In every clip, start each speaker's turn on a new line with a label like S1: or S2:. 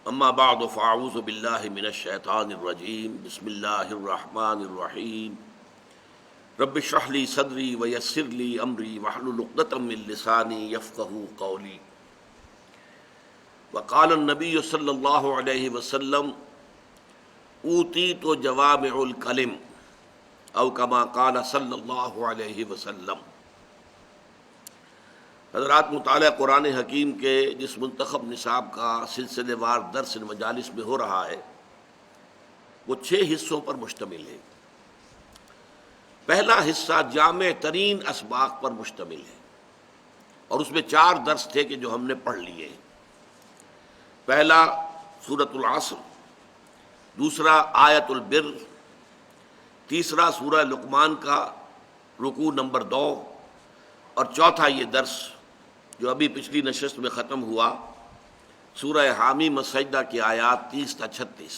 S1: اما بعد فاعوذ باللہ من الشیطان الرجیم بسم اللہ الرحمن الرحیم رب اشرح لی صدری ویسر لی امری واحلل عقدۃ من لسانی یفقہوا قولی وقال النبی صلی اللہ علیہ وسلم اوتیت جوامع الکلم او کما قال صلی اللہ علیہ وسلم۔ حضرات، مطالعہ قرآن حکیم کے جس منتخب نصاب کا سلسلے وار درس مجالس میں ہو رہا ہے وہ 6 حصوں پر مشتمل ہے۔ پہلا حصہ جامع ترین اسباق پر مشتمل ہے اور اس میں 4 درس تھے کہ جو ہم نے پڑھ لیے ہیں۔ پہلا سورۃ العصر، دوسرا آیت البر، تیسرا سورہ لقمان کا رکوع نمبر 2، اور چوتھا یہ درس جو ابھی پچھلی نشست میں ختم ہوا، سورہ حامیم السجدہ کی آیات 30 تا 36۔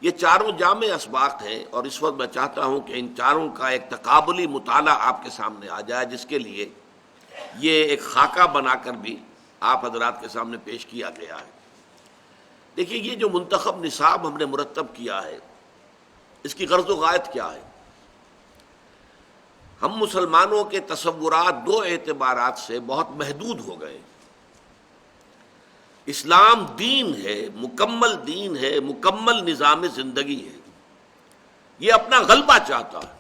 S1: یہ چاروں جامع اسباق ہیں اور اس وقت میں چاہتا ہوں کہ ان چاروں کا ایک تقابلی مطالعہ آپ کے سامنے آ جائے، جس کے لیے یہ ایک خاکہ بنا کر بھی آپ حضرات کے سامنے پیش کیا گیا ہے۔ دیکھیے، یہ جو منتخب نصاب ہم نے مرتب کیا ہے، اس کی غرض و غایت کیا ہے؟ ہم مسلمانوں کے تصورات 2 اعتبارات سے بہت محدود ہو گئے۔ اسلام دین ہے، مکمل دین ہے، مکمل نظام زندگی ہے۔ یہ اپنا غلبہ چاہتا ہے۔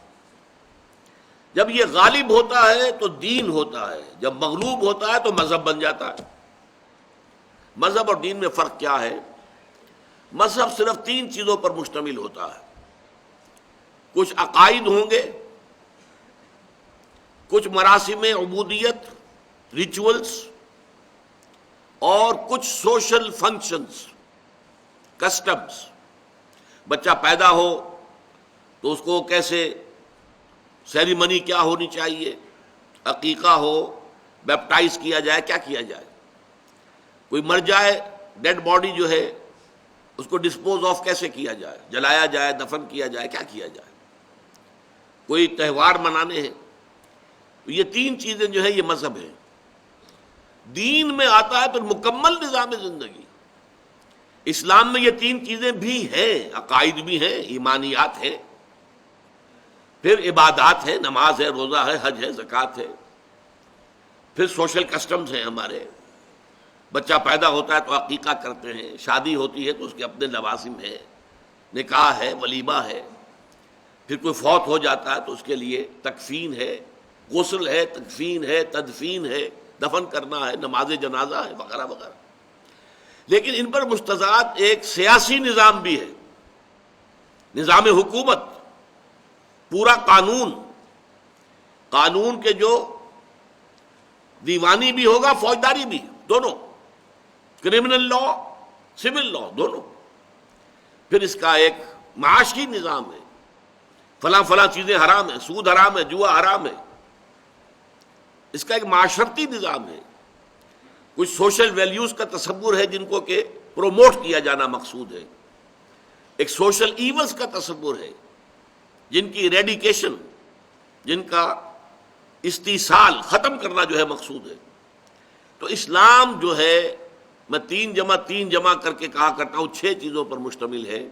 S1: جب یہ غالب ہوتا ہے تو دین ہوتا ہے، جب مغلوب ہوتا ہے تو مذہب بن جاتا ہے۔ مذہب اور دین میں فرق کیا ہے؟ مذہب صرف 3 چیزوں پر مشتمل ہوتا ہے۔ کچھ عقائد ہوں گے، کچھ مراسم عبودیت، ریچولز، اور کچھ سوشل فنکشنز، کسٹمز۔ بچہ پیدا ہو تو اس کو کیسے سیریمنی کیا ہونی چاہیے، عقیقہ ہو، بیپٹائز کیا جائے، کیا کیا جائے۔ کوئی مر جائے، ڈیڈ باڈی جو ہے اس کو ڈسپوز آف کیسے کیا جائے، جلایا جائے، دفن کیا جائے، کیا کیا جائے۔ کوئی تہوار منانے ہیں۔ یہ 3 چیزیں جو ہے یہ مذہب ہے۔ دین میں آتا ہے پھر مکمل نظام زندگی۔ اسلام میں یہ 3 چیزیں بھی ہیں، عقائد بھی ہیں، ایمانیات ہیں، پھر عبادات ہیں، نماز ہے، روزہ ہے، حج ہے، زکوٰۃ ہے، پھر سوشل کسٹمز ہیں ہمارے۔ بچہ پیدا ہوتا ہے تو عقیقہ کرتے ہیں، شادی ہوتی ہے تو اس کے اپنے لوازم ہیں، نکاح ہے، ولیمہ ہے، پھر کوئی فوت ہو جاتا ہے تو اس کے لیے تکفین ہے، غسل ہے، تکفین ہے، تدفین ہے، دفن کرنا ہے، نماز جنازہ ہے، وغیرہ وغیرہ۔ لیکن ان پر مستضاد ایک سیاسی نظام بھی ہے، نظام حکومت، پورا قانون کے جو دیوانی بھی ہوگا، فوجداری بھی، دونوں، کرمنل لا، سول لا، دونوں۔ پھر اس کا ایک معاشی نظام ہے، فلاں چیزیں حرام ہیں، سود حرام ہے، جوا حرام ہے۔ اس کا ایک معاشرتی نظام ہے۔ کچھ سوشل ویلیوز کا تصور ہے جن کو کہ پروموٹ کیا جانا مقصود ہے۔ ایک سوشل ایونز کا تصور ہے جن کی ریڈیکیشن، جن کا استیصال، ختم کرنا جو ہے مقصود ہے۔ تو اسلام جو ہے، میں 3 جمع کر کے کہا کرتا ہوں، 6 چیزوں پر مشتمل ہے۔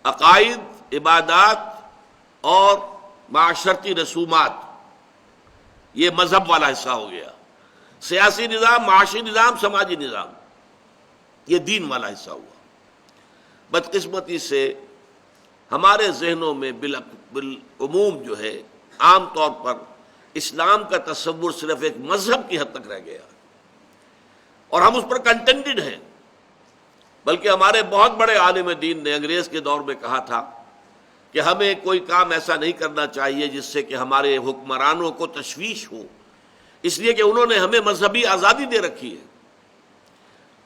S1: عقائد، عبادات اور معاشرتی رسومات، یہ مذہب والا حصہ ہو گیا۔ سیاسی نظام، معاشی نظام، سماجی نظام، یہ دین والا حصہ ہوا۔ بدقسمتی سے ہمارے ذہنوں میں بالعموم جو ہے، عام طور پر اسلام کا تصور صرف ایک مذہب کی حد تک رہ گیا اور ہم اس پر کنٹینٹڈ ہیں۔ بلکہ ہمارے بہت بڑے عالم دین نے انگریز کے دور میں کہا تھا کہ ہمیں کوئی کام ایسا نہیں کرنا چاہیے جس سے کہ ہمارے حکمرانوں کو تشویش ہو، اس لیے کہ انہوں نے ہمیں مذہبی آزادی دے رکھی ہے۔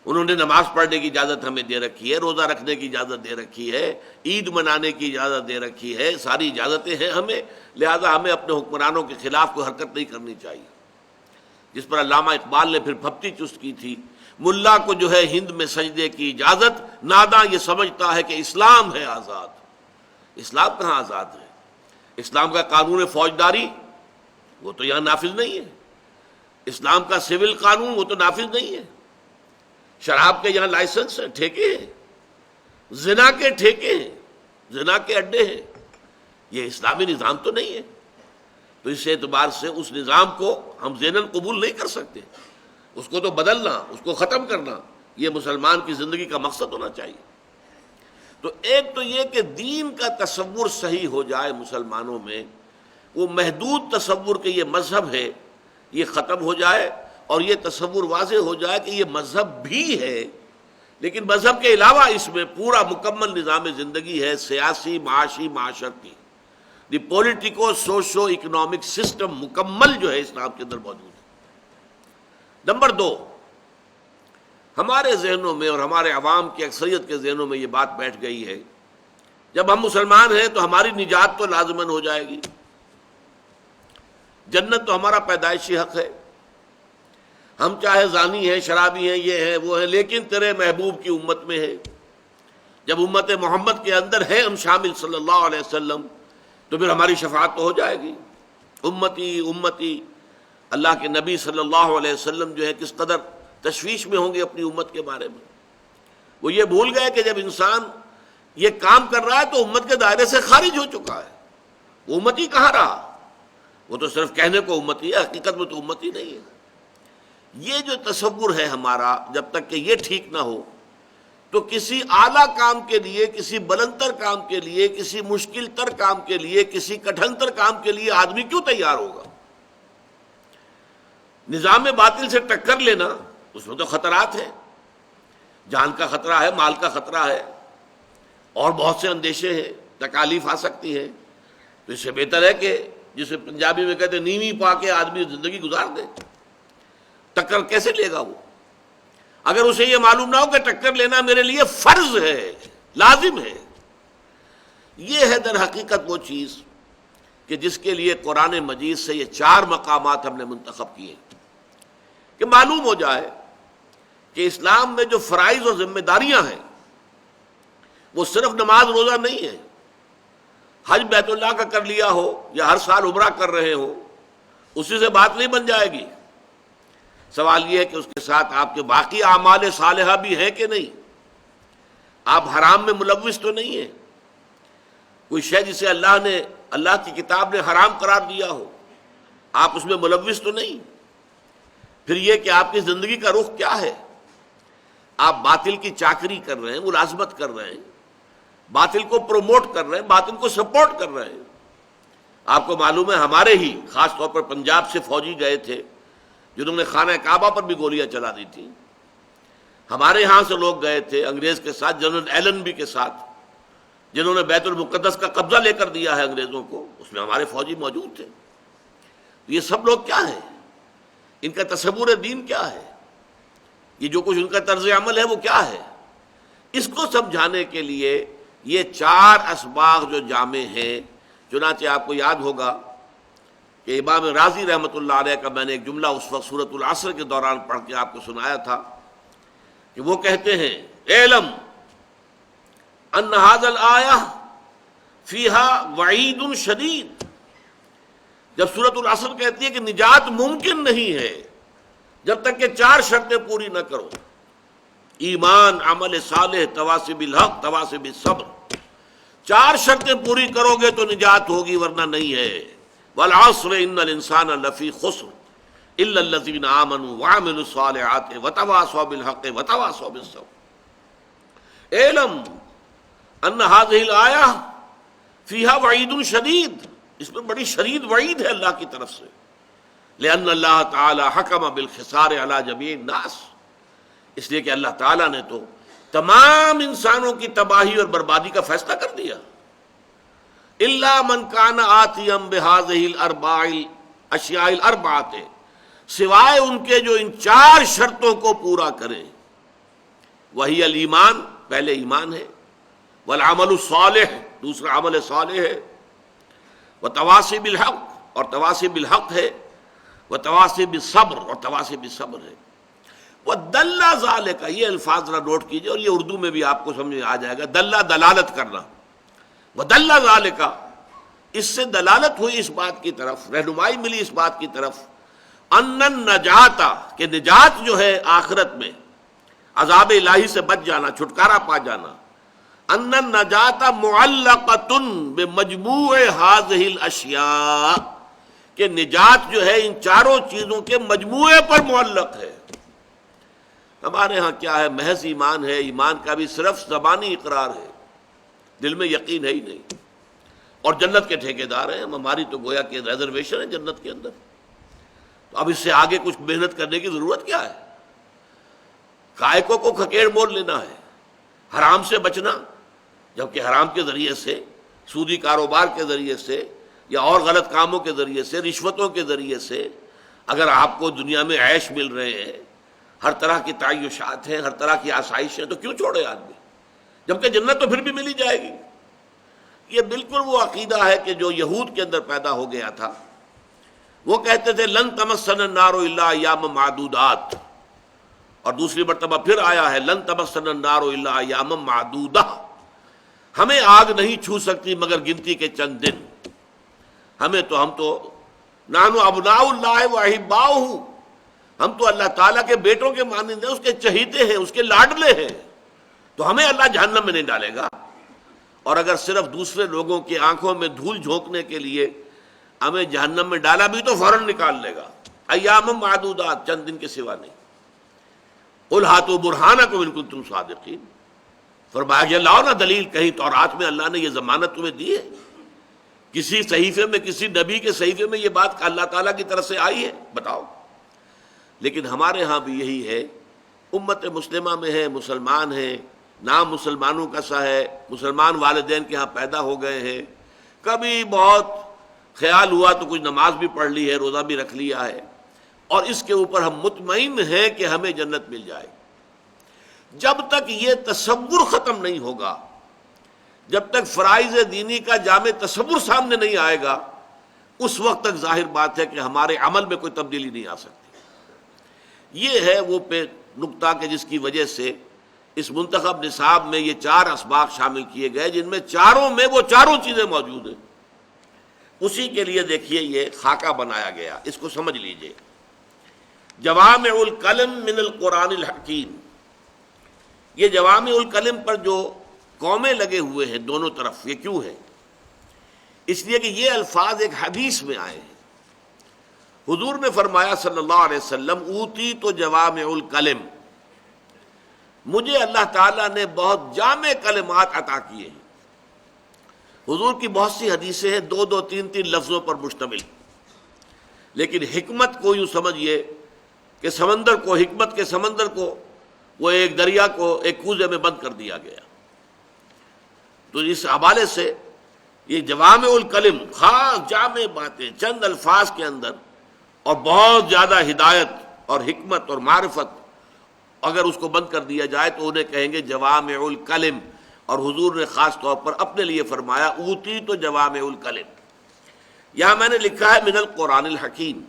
S1: انہوں نے نماز پڑھنے کی اجازت ہمیں دے رکھی ہے، روزہ رکھنے کی اجازت دے رکھی ہے، عید منانے کی اجازت دے رکھی ہے، ساری اجازتیں ہیں ہمیں، لہذا ہمیں اپنے حکمرانوں کے خلاف کوئی حرکت نہیں کرنی چاہیے۔ جس پر علامہ اقبال نے پھر پھپتی چست کی تھی، ملا کو جو ہے ہند میں سجدے کی اجازت، ناداں یہ سمجھتا ہے کہ اسلام ہے آزاد۔ اسلام کہاں آزاد ہے؟ اسلام کا قانون فوجداری وہ تو یہاں نافذ نہیں ہے، اسلام کا سول قانون وہ تو نافذ نہیں ہے۔ شراب کے یہاں لائسنس ہیں، ٹھیکے ہیں، زنا کے ٹھیکے ہیں، زنا کے اڈے ہیں. یہ اسلامی نظام تو نہیں ہے. تو اس اعتبار سے اس نظام کو ہم ذہناً قبول نہیں کر سکتے. اس کو تو بدلنا، اس کو ختم کرنا، یہ مسلمان کی زندگی کا مقصد ہونا چاہیے. تو ایک تو یہ کہ دین کا تصور صحیح ہو جائے مسلمانوں میں، وہ محدود تصور کہ یہ مذہب ہے یہ ختم ہو جائے، اور یہ تصور واضح ہو جائے کہ یہ مذہب بھی ہے لیکن مذہب کے علاوہ اس میں پورا مکمل نظام زندگی ہے، سیاسی، معاشی، معاشرتی. دی پولیٹیکو سوشو اکنامک سسٹم مکمل جو ہے اسلام کے اندر موجود ہے. نمبر 2، ہمارے ذہنوں میں اور ہمارے عوام کی اکثریت کے ذہنوں میں یہ بات بیٹھ گئی ہے جب ہم مسلمان ہیں تو ہماری نجات تو لازماً ہو جائے گی، جنت تو ہمارا پیدائشی حق ہے، ہم چاہے زانی ہیں، شرابی ہیں، یہ ہیں وہ ہیں، لیکن تیرے محبوب کی امت میں ہے. جب امت محمد کے اندر ہے ہم شامل صلی اللہ علیہ وسلم، تو پھر ہماری شفاعت تو ہو جائے گی. امتی امتی، اللہ کے نبی صلی اللہ علیہ وسلم جو ہے کس قدر تشویش میں ہوں گے اپنی امت کے بارے میں. وہ یہ بھول گئے کہ جب انسان یہ کام کر رہا ہے تو امت کے دائرے سے خارج ہو چکا ہے. وہ امتی کہاں رہا؟ وہ تو صرف کہنے کو امتی ہے، حقیقت میں تو امتی نہیں ہے. یہ جو تصور ہے ہمارا، جب تک کہ یہ ٹھیک نہ ہو تو کسی اعلیٰ کام کے لیے، کسی بلند تر کام کے لیے، کسی مشکل تر کام کے لیے، کسی کٹھن تر کام کے لیے آدمی کیوں تیار ہوگا؟ نظام باطل سے ٹکر لینا، اس میں تو خطرات ہیں، جان کا خطرہ ہے، مال کا خطرہ ہے، اور بہت سے اندیشے ہیں، تکالیف آ سکتی ہیں. تو اس سے بہتر ہے کہ جسے پنجابی میں کہتے ہیں نیوی پا کے آدمی زندگی گزار دے. ٹکر کیسے لے گا وہ اگر اسے یہ معلوم نہ ہو کہ ٹکر لینا میرے لیے فرض ہے، لازم ہے؟ یہ ہے در حقیقت وہ چیز کہ جس کے لیے قرآن مجید سے یہ 4 مقامات ہم نے منتخب کیے کہ معلوم ہو جائے کہ اسلام میں جو فرائض اور ذمہ داریاں ہیں وہ صرف نماز روزہ نہیں ہے. حج بیت اللہ کا کر لیا ہو یا ہر سال عمرہ کر رہے ہو، اسی سے بات نہیں بن جائے گی. سوال یہ ہے کہ اس کے ساتھ آپ کے باقی اعمال صالحہ بھی ہیں کہ نہیں. آپ حرام میں ملوث تو نہیں ہیں. کوئی شے جسے اللہ کی کتاب نے حرام قرار دیا ہو، آپ اس میں ملوث تو نہیں. پھر یہ کہ آپ کی زندگی کا رخ کیا ہے؟ آپ باطل کی چاکری کر رہے ہیں، ملازمت کر رہے ہیں، باطل کو پروموٹ کر رہے ہیں، باطل کو سپورٹ کر رہے ہیں. آپ کو معلوم ہے ہمارے ہی خاص طور پر پنجاب سے فوجی گئے تھے جنہوں نے خانہ کعبہ پر بھی گولیاں چلا دی تھی. ہمارے ہاں سے لوگ گئے تھے انگریز کے ساتھ، جنرل ایلنبی کے ساتھ، جنہوں نے بیت المقدس کا قبضہ لے کر دیا ہے انگریزوں کو. اس میں ہمارے فوجی موجود تھے. یہ سب لوگ کیا ہیں؟ ان کا تصور دین کیا ہے؟ یہ جو کچھ ان کا طرز عمل ہے وہ کیا ہے؟ اس کو سمجھانے کے لیے یہ 4 اسباق جو جامع ہیں. چنانچہ آپ کو یاد ہوگا کہ امام رازی رحمۃ اللہ علیہ کا میں نے ایک جملہ اس وقت سورۃ العصر کے دوران پڑھ کے آپ کو سنایا تھا کہ وہ کہتے ہیں اعلم ان ھذا الآیہ فیہا وعید شدید. جب سورۃ العصر کہتی ہے کہ نجات ممکن نہیں ہے جب تک کہ 4 شرطیں پوری نہ کرو، ایمان، عمل صالح، تواصی بالحق، تواصی بالصبر. 4 شرطیں پوری کرو گے تو نجات ہوگی، ورنہ نہیں ہے. والعصر ان الانسان لفی خسر الا الذین آمنوا وعملوا الصالحات وتواصوا بالحق وتواصوا بالصبر. اعلم ان هذه الآیہ فیہا وعید شدید. اس میں بڑی شدید وعید ہے اللہ کی طرف سے. لأن اللہ تعالی حکم بالخسار علی جمیع الناس. اس لیے کہ اللہ تعالیٰ نے تو تمام انسانوں کی تباہی اور بربادی کا فیصلہ کر دیا. الا من کان آتیا بہذہ الاربع الاشیاء الاربعۃ، سوائے ان کے جو ان 4 شرطوں کو پورا کریں. وہی الایمان، پہلے ایمان ہے، والعمل الصالح، دوسرا عمل صالح ہے، وتواصی بالحق، اور تواصی بالحق ہے، وتواصی بالصبر، اور تواصی بالصبر ہے. وَدَلَّ ذَلِكَ، یہ الفاظ ذرا نوٹ کیجئے اور یہ اردو میں بھی آپ کو سمجھ میں آ جائے گا. دلہ دلالت کرنا، وَدَلَّ ذَلِكَ، اس سے دلالت ہوئی اس بات کی طرف، رہنمائی ملی اس بات کی طرف، أَنَّ النَّجَاةَ، کہ نجات جو ہے آخرت میں، عذاب الہی سے بچ جانا، چھٹکارا پا جانا، ان النجات معلقۃ بمجموع هذه الاشیاء، کہ نجات جو ہے ان چاروں چیزوں کے مجموعے پر معلق ہے۔ ہمارے ہاں کیا ہے، محض ایمان ہے، ایمان کا بھی صرف زبانی اقرار ہے، دل میں یقین ہے ہی نہیں، اور جنت کے ٹھیکیدار ہیں ہم، ہماری تو گویا کہ ریزرویشن ہے جنت کے اندر، تو اب اس سے آگے کچھ محنت کرنے کی ضرورت کیا ہے؟ کائکوں کو کھکیڑ مول لینا ہے، حرام سے بچنا، جبکہ حرام کے ذریعے سے، سودی کاروبار کے ذریعے سے، یا اور غلط کاموں کے ذریعے سے، رشوتوں کے ذریعے سے اگر آپ کو دنیا میں عیش مل رہے ہیں، ہر طرح کی تعیشات ہیں، ہر طرح کی آسائش ہیں، تو کیوں چھوڑے آدمی؟ جبکہ جنت تو پھر بھی ملی جائے گی۔ یہ بالکل وہ عقیدہ ہے کہ جو یہود کے اندر پیدا ہو گیا تھا، وہ کہتے تھے لن تمسنا النار الا ایام معدودات، اور دوسری مرتبہ پھر آیا ہے لن تمسنا النار الا ایام معدودہ، ہمیں آگ نہیں چھو سکتی مگر گنتی کے چند دن، ہم تو نحن ابناء اللہ واحباؤہ، ہم تو اللہ تعالیٰ کے بیٹوں کے مانند ہیں، اس کے چہیتے ہیں، اس کے لاڈلے ہیں، تو ہمیں اللہ جہنم میں نہیں ڈالے گا۔ اور اگر صرف دوسرے لوگوں کی آنکھوں میں دھول جھونکنے کے لیے ہمیں جہنم میں ڈالا بھی تو فوراً نکال لے گا، ایام معدودات، چند دن کے سوا نہیں۔ قل ہاتوا برہانکم ان کنتم صادقین، فرمایا کہ لاؤ نا دلیل، کہیں تورات میں اللہ نے یہ ضمانت تمہیں دی ہے؟ کسی صحیفے میں، کسی نبی کے صحیفے میں یہ بات اللہ تعالیٰ کی طرف سے آئی ہے؟ بتاؤ۔ لیکن ہمارے ہاں بھی یہی ہے، امت مسلمہ میں ہے، مسلمان ہیں، نام مسلمانوں کا سا ہے، مسلمان والدین کے ہاں پیدا ہو گئے ہیں، کبھی بہت خیال ہوا تو کچھ نماز بھی پڑھ لی ہے، روزہ بھی رکھ لیا ہے، اور اس کے اوپر ہم مطمئن ہیں کہ ہمیں جنت مل جائے۔ جب تک یہ تصور ختم نہیں ہوگا، جب تک فرائض دینی کا جامع تصور سامنے نہیں آئے گا، اس وقت تک ظاہر بات ہے کہ ہمارے عمل میں کوئی تبدیلی نہیں آ سکتی۔ یہ ہے وہ نقطہ کہ جس کی وجہ سے اس منتخب نصاب میں یہ 4 اسباق شامل کیے گئے، جن میں چاروں میں وہ چاروں چیزیں موجود ہیں۔ اسی کے لیے دیکھیے یہ خاکہ بنایا گیا، اس کو سمجھ لیجئے۔ جوامع الکلم من القرآن الحکیم، یہ جوامع الکلم پر جو قومیں لگے ہوئے ہیں دونوں طرف، یہ کیوں ہے؟ اس لیے کہ یہ الفاظ ایک حدیث میں آئے ہیں۔ حضور نے فرمایا صلی اللہ علیہ وسلم اوتی تو جوامع الکلم، مجھے اللہ تعالیٰ نے بہت جامع کلمات عطا کیے ہیں۔ حضور کی بہت سی حدیثیں ہیں 2 3 لفظوں پر مشتمل، لیکن حکمت کو یوں سمجھیے کہ سمندر کو، حکمت کے سمندر کو، وہ ایک دریا کو ایک کوزے میں بند کر دیا گیا۔ تو اس حوالے سے یہ جوامع الکلم، خاص جامع باتیں چند الفاظ کے اندر، اور بہت زیادہ ہدایت اور حکمت اور معرفت، اگر اس کو بند کر دیا جائے تو انہیں کہیں گے جوامع الکلم۔ اور حضور نے خاص طور پر اپنے لیے فرمایا اوتی تو جوامع الکلم۔ یہاں میں نے لکھا ہے من القرآن الحکیم،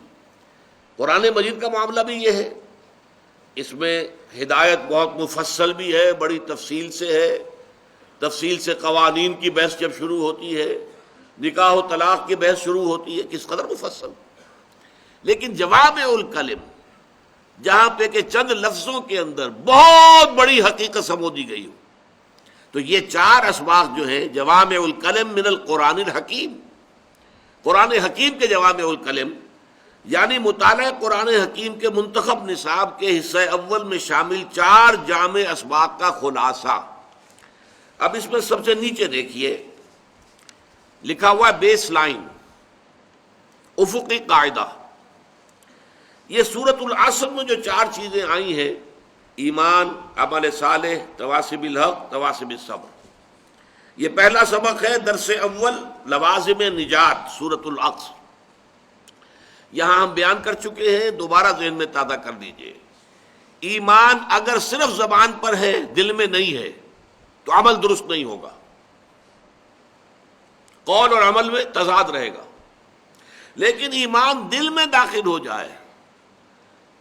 S1: قرآن مجید کا معاملہ بھی یہ ہے، اس میں ہدایت بہت مفصل بھی ہے، بڑی تفصیل سے ہے، تفصیل سے قوانین کی بحث جب شروع ہوتی ہے، نکاح و طلاق کی بحث شروع ہوتی ہے، کس قدر مفصل۔ لیکن جوامع الکلم، جہاں پہ کہ چند لفظوں کے اندر بہت بڑی حقیقت سمو دی گئی ہو، تو یہ 4 اسباق جو ہیں جوامع الکلم من القرآن الحکیم، قرآن حکیم کے جوامع الکلم، یعنی مطالعہ قرآن حکیم کے منتخب نصاب کے حصہ اول میں شامل 4 جامع اسباق کا خلاصہ۔ اب اس میں سب سے نیچے دیکھیے لکھا ہوا بیس لائن، افقی قاعدہ۔ یہ سورۃ العصر میں جو 4 چیزیں آئی ہیں، ایمان، عمل صالح، تواصب الحق، تواصب الصبر، یہ پہلا سبق ہے درس اول لوازم نجات سورۃ العصر۔ یہاں ہم بیان کر چکے ہیں، دوبارہ ذہن میں تازہ کر دیجئے۔ ایمان اگر صرف زبان پر ہے، دل میں نہیں ہے، تو عمل درست نہیں ہوگا، قول اور عمل میں تضاد رہے گا۔ لیکن ایمان دل میں داخل ہو جائے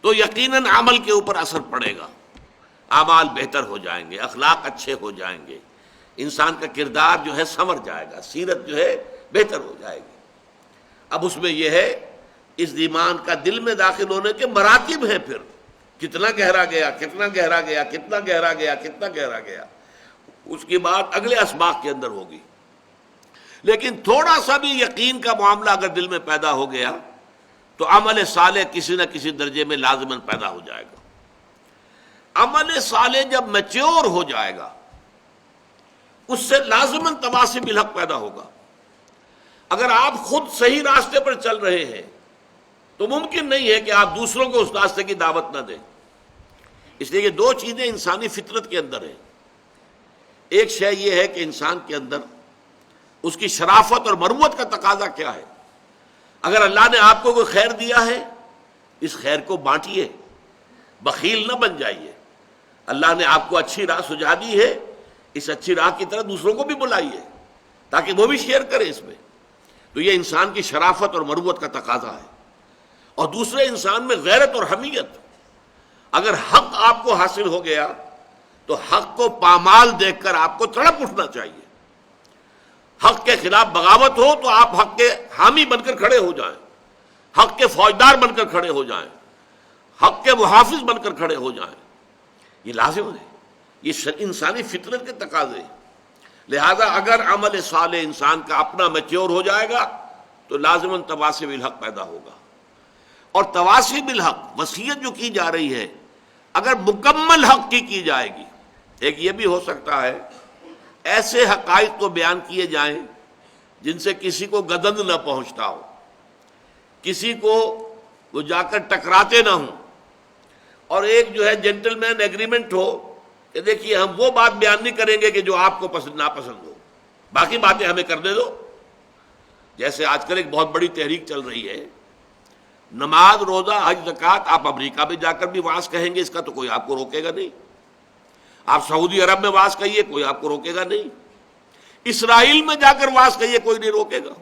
S1: تو یقیناً عمل کے اوپر اثر پڑے گا، اعمال بہتر ہو جائیں گے، اخلاق اچھے ہو جائیں گے، انسان کا کردار جو ہے سنور جائے گا، سیرت جو ہے بہتر ہو جائے گی۔ اب اس میں یہ ہے، اس ایمان کا دل میں داخل ہونے کے مراتب ہیں، پھر کتنا گہرا گیا، کتنا گہرا گیا، کتنا گہرا گیا، کتنا گہرا گیا، اس کی بات اگلے اسباق کے اندر ہوگی۔ لیکن تھوڑا سا بھی یقین کا معاملہ اگر دل میں پیدا ہو گیا تو عمل صالح کسی نہ کسی درجے میں لازماً پیدا ہو جائے گا۔ عمل صالح جب میچور ہو جائے گا اس سے لازماً تواصی بالحق پیدا ہوگا۔ اگر آپ خود صحیح راستے پر چل رہے ہیں تو ممکن نہیں ہے کہ آپ دوسروں کو اس راستے کی دعوت نہ دیں۔ اس لیے یہ دو چیزیں انسانی فطرت کے اندر ہیں۔ ایک شے یہ ہے کہ انسان کے اندر اس کی شرافت اور مروت کا تقاضا کیا ہے۔ اگر اللہ نے آپ کو کوئی خیر دیا ہے اس خیر کو بانٹیے، بخیل نہ بن جائیے۔ اللہ نے آپ کو اچھی راہ سجھا دی ہے، اس اچھی راہ کی طرح دوسروں کو بھی بلائیے تاکہ وہ بھی شیئر کرے اس میں۔ تو یہ انسان کی شرافت اور مروت کا تقاضا ہے۔ اور دوسرے انسان میں غیرت اور حمیت۔ اگر حق آپ کو حاصل ہو گیا تو حق کو پامال دیکھ کر آپ کو تڑپ اٹھنا چاہیے۔ حق کے خلاف بغاوت ہو تو آپ حق کے حامی بن کر کھڑے ہو جائیں، حق کے فوجدار بن کر کھڑے ہو جائیں، حق کے محافظ بن کر کھڑے ہو جائیں۔ یہ لازم ہے، یہ انسانی فطرت کے تقاضے۔ لہذا اگر عمل صالح انسان کا اپنا میچور ہو جائے گا تو لازماً تواصی بالحق پیدا ہوگا۔ اور تواصی بالحق وصیت جو کی جا رہی ہے اگر مکمل حق کی جائے گی، ایک یہ بھی ہو سکتا ہے ایسے حقائق کو بیان کیے جائیں جن سے کسی کو گدن نہ پہنچتا ہو، کسی کو وہ جا کر ٹکراتے نہ ہوں، اور ایک جو ہے جینٹل مین ایگریمنٹ ہو کہ دیکھیے ہم وہ بات بیان نہیں کریں گے کہ جو آپ کو پسند ناپسند ہو، باقی باتیں ہمیں کرنے دو۔ جیسے آج کل ایک بہت بڑی تحریک چل رہی ہے، نماز، روزہ، حج، زکوٰۃ، آپ امریکہ میں جا کر بھی وعظ کہیں گے اس کا تو کوئی آپ کو روکے گا نہیں۔ آپ سعودی عرب میں وعظ کہیے کوئی آپ کو روکے گا نہیں۔ اسرائیل میں جا کر وعظ کہیے کوئی نہیں روکے گا۔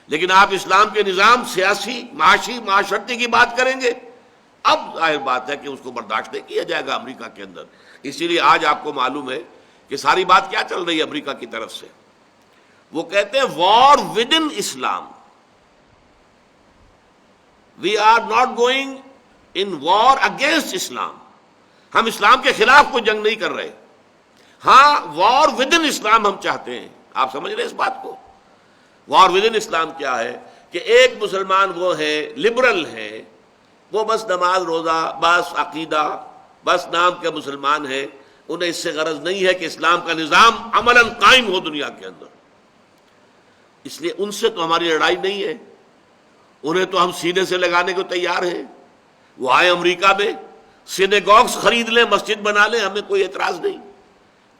S1: لیکن آپ اسلام کے نظام، سیاسی، معاشی، معاشرتی کی بات کریں گے، اب ظاہر بات ہے کہ اس کو برداشت نہیں کیا جائے گا امریکہ کے اندر۔ اسی لیے آج آپ کو معلوم ہے کہ ساری بات کیا چل رہی ہے امریکہ کی طرف سے۔ وہ کہتے ہیں war with in Islam, we are not going in war against Islam. ہم اسلام کے خلاف کوئی جنگ نہیں کر رہے، ہاں وار ود ان اسلام ہم چاہتے ہیں۔ آپ سمجھ رہے ہیں اس بات کو؟ وار ود ان اسلام کیا ہے کہ ایک مسلمان وہ ہے، لبرل ہے، وہ بس نماز، روزہ، بس عقیدہ، بس نام کے مسلمان ہیں، انہیں اس سے غرض نہیں ہے کہ اسلام کا نظام عملاً قائم ہو دنیا کے اندر۔ اس لیے ان سے تو ہماری لڑائی نہیں ہے، انہیں تو ہم سینے سے لگانے کو تیار ہیں۔ وہ آئے امریکہ میں، سینیگوگز خرید لیں، مسجد بنا لیں، ہمیں کوئی اعتراض نہیں۔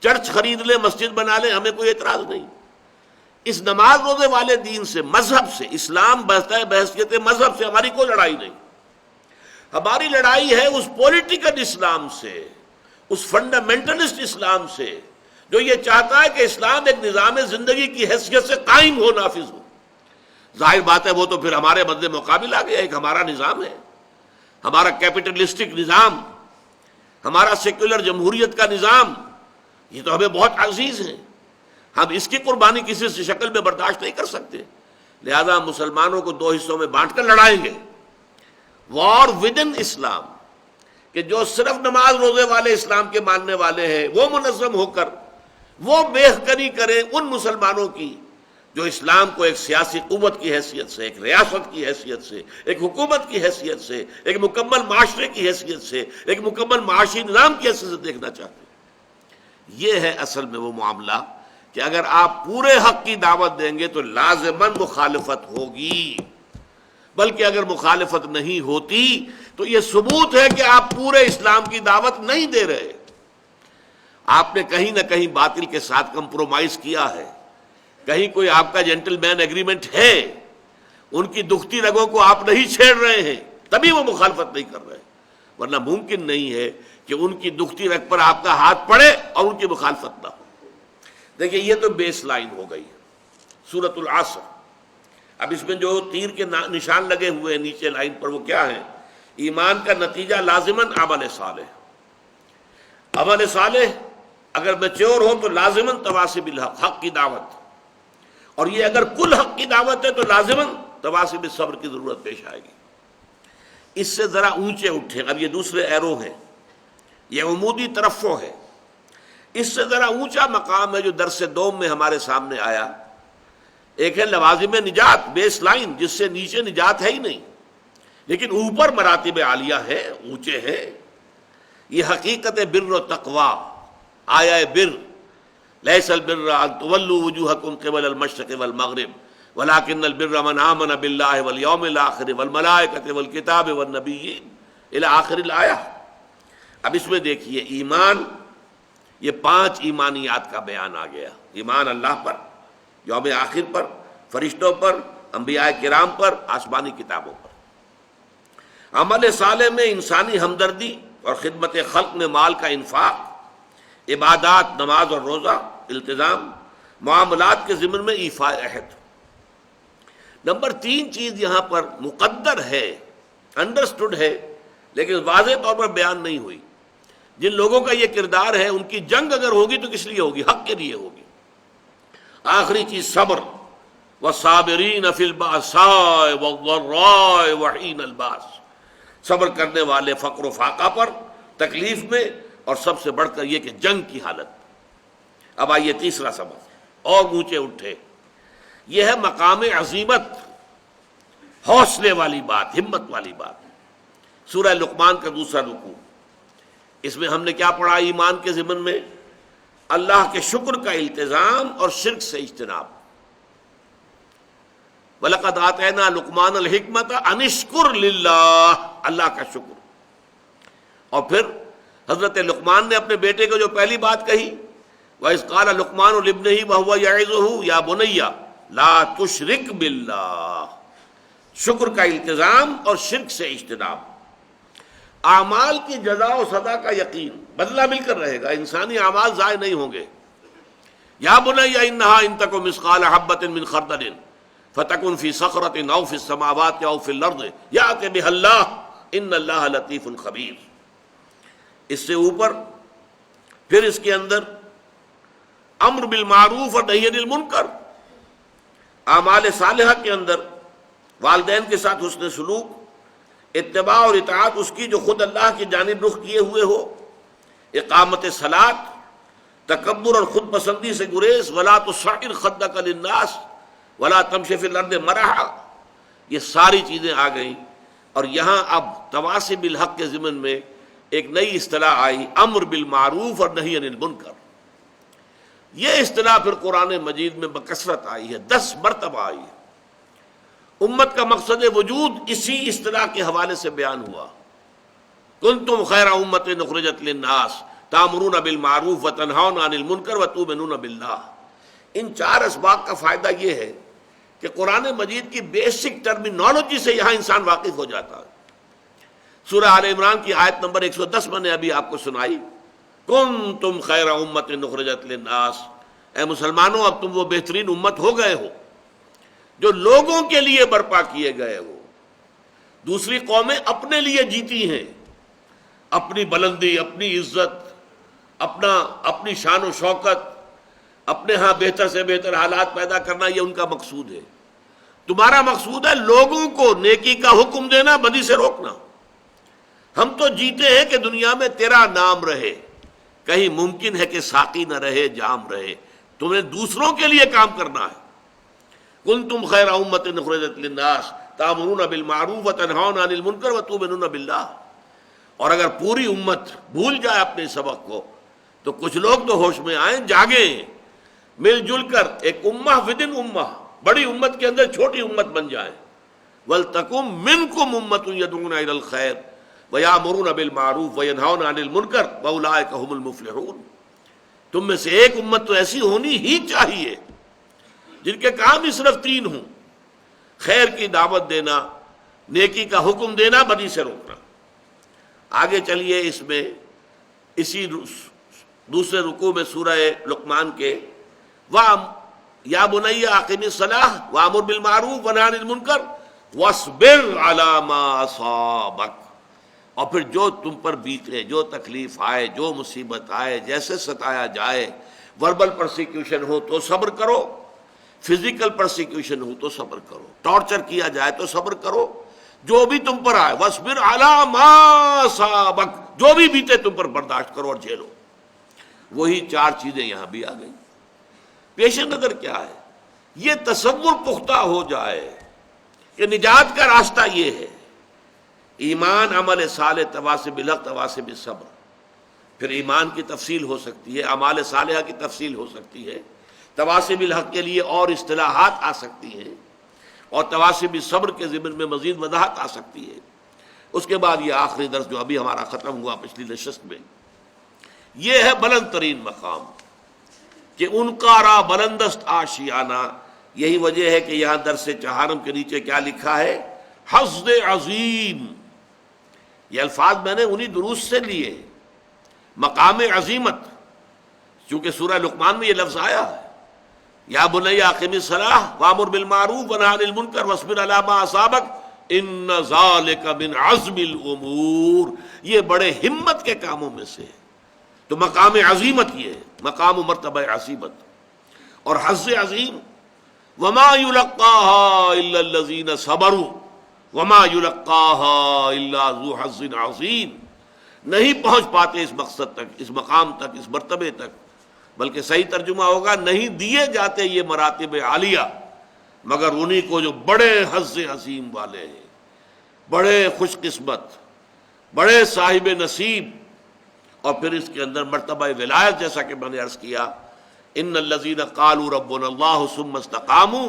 S1: چرچ خرید لیں، مسجد بنا لیں، ہمیں کوئی اعتراض نہیں۔ اس نماز روزے والے دین سے، مذہب سے، اسلام بحثیت مذہب سے ہماری کوئی لڑائی نہیں۔ ہماری لڑائی ہے اس پولیٹیکل اسلام سے، اس فنڈامنٹلسٹ اسلام سے جو یہ چاہتا ہے کہ اسلام ایک نظام زندگی کی حیثیت سے قائم ہو، نافذ ہو۔ ظاہر بات ہے وہ تو پھر ہمارے مد مقابل آ گیا، ایک ہمارا نظام ہے، ہمارا کیپٹلسٹک نظام، ہمارا سیکولر جمہوریت کا نظام، یہ تو ہمیں بہت عزیز ہے، ہم اس کی قربانی کسی سے شکل میں برداشت نہیں کر سکتے۔ لہذا ہم مسلمانوں کو دو حصوں میں بانٹ کر لڑائیں گے۔ وار ود ان اسلام، کہ جو صرف نماز روزے والے اسلام کے ماننے والے ہیں وہ منظم ہو کر وہ بےحکمی کریں ان مسلمانوں کی جو اسلام کو ایک سیاسی قوت کی حیثیت سے، ایک ریاست کی حیثیت سے، ایک حکومت کی حیثیت سے، ایک مکمل معاشرے کی حیثیت سے، ایک مکمل معاشی نظام کی حیثیت سے دیکھنا چاہتے ہیں۔ یہ ہے اصل میں وہ معاملہ کہ اگر آپ پورے حق کی دعوت دیں گے تو لازماً مخالفت ہوگی، بلکہ اگر مخالفت نہیں ہوتی تو یہ ثبوت ہے کہ آپ پورے اسلام کی دعوت نہیں دے رہے، آپ نے کہیں نہ کہیں باطل کے ساتھ کمپرومائز کیا ہے، کہیں کوئی آپ کا جینٹل مین ایگریمنٹ ہے، ان کی دکھتی رگوں کو آپ نہیں چھیڑ رہے ہیں، تبھی وہ مخالفت نہیں کر رہے، ورنہ ممکن نہیں ہے کہ ان کی دکھتی رگ پر آپ کا ہاتھ پڑے اور ان کی مخالفت نہ ہو۔ دیکھیں یہ تو بیس لائن ہو گئی سورۃ العصر۔ اب اس میں جو تیر کے نشان لگے ہوئے ہیں نیچے لائن پر وہ کیا ہیں؟ ایمان کا نتیجہ لازماً عمل صالح، عمل صالح اگر میچور ہو تو لازماً تواصی بالحق، حق کی دعوت، اور یہ اگر کل حق کی دعوت ہے تو لازماً تواصی بالصبر کی ضرورت پیش آئے گی۔ اس سے ذرا اونچے اٹھے. اب یہ دوسرے ایرو ہیں، یہ عمودی ترفع ہے. اس سے ذرا اونچا مقام ہے جو درس دوم میں ہمارے سامنے آیا. ایک ہے لوازم نجات، بیس لائن، جس سے نیچے نجات ہے ہی نہیں، لیکن اوپر مراتب عالیہ ہے، اونچے ہیں. یہ حقیقت بر و تقوی، آیا بر. لیس البر ان تولوا وجوہکم قبل المشرق والمغرب ولکن البر من آمن باللہ والیوم الآخر والملائکۃ والکتاب والنبیین الی آخر الآیہ. اب اس میں دیکھیے ایمان، یہ 5 ایمانیات کا بیان آ گیا. ایمان اللہ پر، یوم آخر پر، فرشتوں پر، انبیاء کرام پر، آسمانی کتابوں پر. عمل صالح میں انسانی ہمدردی اور خدمت خلق میں مال کا انفاق، عبادات، نماز اور روزہ، التزام، معاملات کے ضمن میں ایفاء عہد. نمبر 3 چیز یہاں پر مقدر ہے، انڈرسٹوڈ ہے، لیکن واضح طور پر بیان نہیں ہوئی. جن لوگوں کا یہ کردار ہے ان کی جنگ اگر ہوگی تو کس لیے ہوگی؟ حق کے لیے ہوگی. آخری چیز صبر، والصابرین فی البأساء والضراء وحین الباس. صبر کرنے والے فقر و فاقہ پر، تکلیف میں، اور سب سے بڑھ کر یہ کہ جنگ کی حالت. اب آئیے تیسرا سبق، اور اونچے اٹھے. یہ ہے مقام عزیمت، حوصلے والی بات، ہمت والی بات. سورہ لقمان کا دوسرا رکوع. اس میں ہم نے کیا پڑھا؟ ایمان کے ضمن میں اللہ کے شکر کا التزام اور شرک سے اجتناب. وَلَقَدْ آتَيْنَا لُقْمَانَ الْحِكْمَةَ أَنِ اشْكُرْ لِلَّهِ، اللہ کا شکر. اور پھر حضرت لقمان نے اپنے بیٹے کو جو پہلی بات کہی، وَإِذْ قَالَ لُقْمَانُ لِابْنِهِ وَهُوَ يَعِظُهُ يَا بُنَيَّ لَا تُشْرِكْ بِاللَّهِ. شکر کا التزام اور شرک سے اجتناب. اعمال کی جزا و سزا کا یقین، بدلہ مل کر رہے گا، انسانی اعمال ضائع نہیں ہوں گے. یا بنی انہا ان تک مثقال حبۃ من خردل فتکن فی صخرۃ او فی السماوات او فی الارض یأت بها اللہ ان اللہ لطیف خبیر. اس سے اوپر پھر اس کے اندر امر بالمعروف اور نہی عن المنکر. اعمال صالحہ کے اندر والدین کے ساتھ حسن سلوک، اتباع اور اطاعت اس کی جو خود اللہ کی جانب رخ کیے ہوئے ہو، اقامت صلاۃ، تکبر اور خود پسندی سے گریز، ولا تصعر خدک للناس ولا تمشی فی الارض مرحا. یہ ساری چیزیں آ گئیں. اور یہاں اب تواصی بالحق کے ضمن میں ایک نئی اصطلاح آئی، امر بالمعروف اور نہی عن المنکر. یہ اصطلاح پھر قرآن مجید میں بکثرت آئی ہے، 10 مرتبہ آئی ہے. امت کا مقصد وجود اسی اصطلاح کے حوالے سے بیان ہوا. کنتم خیر امت اخرجت للناس تأمرون بالمعروف وتنہون عن المنکر وتؤمنون باللہ. ان 4 اسباق کا فائدہ یہ ہے کہ قرآن مجید کی بیسک ٹرمینالوجی سے یہاں انسان واقف ہو جاتا ہے. سورہ آل عمران کی آیت نمبر 110 میں نے ابھی آپ کو سنائی، کنتم خیر امت اخرجت للناس. اے مسلمانوں، اب تم وہ بہترین امت ہو گئے ہو جو لوگوں کے لیے برپا کیے گئے ہو. دوسری قومیں اپنے لیے جیتی ہیں، اپنی بلندی، اپنی عزت، اپنی شان و شوکت، اپنے ہاں بہتر سے بہتر حالات پیدا کرنا، یہ ان کا مقصود ہے. تمہارا مقصود ہے لوگوں کو نیکی کا حکم دینا، بدی سے روکنا. ہم تو جیتے ہیں کہ دنیا میں تیرا نام رہے. کہیں ممکن ہے کہ ساقی نہ رہے، جام رہے. تمہیں دوسروں کے لیے کام کرنا ہے. کنتم خیر امت اخرجت للناس تأمرون بالمعروف وتنہون عن المنکر وتؤمنون باللہ. اور اگر پوری امت بھول جائے اپنے سبق کو تو کچھ لوگ تو ہوش میں آئیں، جاگیں، مل جل کر ایک امہ ودن امہ، بڑی امت کے اندر چھوٹی امت بن جائیں. وَلْتَكُن مِّنكُمْ أُمَّةٌ يَدْعُونَ إِلَى الْخَيْرِ وَيَأْمُرُونَ بِالْمَعْرُوفِ وَيَنْهَوْنَ عَنِ الْمُنكَرِ وَأُولَٰئِكَ هُمُ الْمُفْلِحُونَ. تم میں سے ایک امت تو ایسی ہونی ہی چاہیے جن کے کام ہی صرف 3 ہوں: خیر کی دعوت دینا، نیکی کا حکم دینا، بدی سے روکنا. آگے چلیے، اس میں اسی دوسرے رکوع میں سورہ لقمان کے یا بنی اقم الصلاۃ وامر بالمعروف ونہی عن المنکر واصبر علی ما اصابک. اور پھر جو تم پر بیتے، جو تکلیف آئے، جو مصیبت آئے، جیسے ستایا جائے، وربل پرسیکیوشن ہو تو صبر کرو، فزیکل پرسیکیوشن ہو تو صبر کرو، ٹارچر کیا جائے تو صبر کرو، جو بھی تم پر آئے، وَاصْبِرْ عَلَىٰ مَا صَابَكَ، جو بھی بیتے تم پر برداشت کرو اور جھیلو۔ وہی چار چیزیں یہاں بھی آ گئی۔ پیش نظر کیا ہے؟ یہ تصور پختہ ہو جائے کہ نجات کا راستہ یہ ہے، ایمان، عمل صالح، تواصی بالحق، تواصی بالصبر۔ پھر ایمان کی تفصیل ہو سکتی ہے، اعمال صالحہ کی تفصیل ہو سکتی ہے، تواصی بالحق کے لیے اور اصطلاحات آ سکتی ہیں، اور تواصی بالصبر کے ضمن میں مزید وضاحت آ سکتی ہے۔ اس کے بعد یہ آخری درس جو ابھی ہمارا ختم ہوا پچھلی نشست میں، یہ ہے بلند ترین مقام کہ ان کا را بلندست آشیانہ۔ یہی وجہ ہے کہ یہاں درس چہارم کے نیچے کیا لکھا ہے؟ حظ عظیم۔ یہ الفاظ میں نے انہی دروس سے لیے، مقام عظیمت، چونکہ سورہ لقمان میں یہ لفظ آیا ہے، یا بنی اقم الصلاۃ وامر بالمعروف ونہی عن المنکر واصبر علی ما اصابک ان ذلک من عزم الامور۔ یہ بڑے ہمت کے کاموں میں سے ہے۔ تو مقام عظیمت یہ ہے، مقام و مرتبہ عظیمت۔ اور حظ عظیم، وما یلقاها الا الذین صبروا وما یلقاها الا ذو حظ عظیم۔ نہیں پہنچ پاتے اس مقصد تک، اس مقام تک، اس مرتبے تک، بلکہ صحیح ترجمہ ہوگا نہیں دیے جاتے یہ مراتب عالیہ مگر انہی کو جو بڑے حظ عظیم والے ہیں، بڑے خوش قسمت، بڑے صاحب نصیب۔ اور پھر اس کے اندر مرتبہ ولایت، جیسا کہ میں نے عرض کیا، ان الذین قالوا ربنا اللہ ثم استقاموا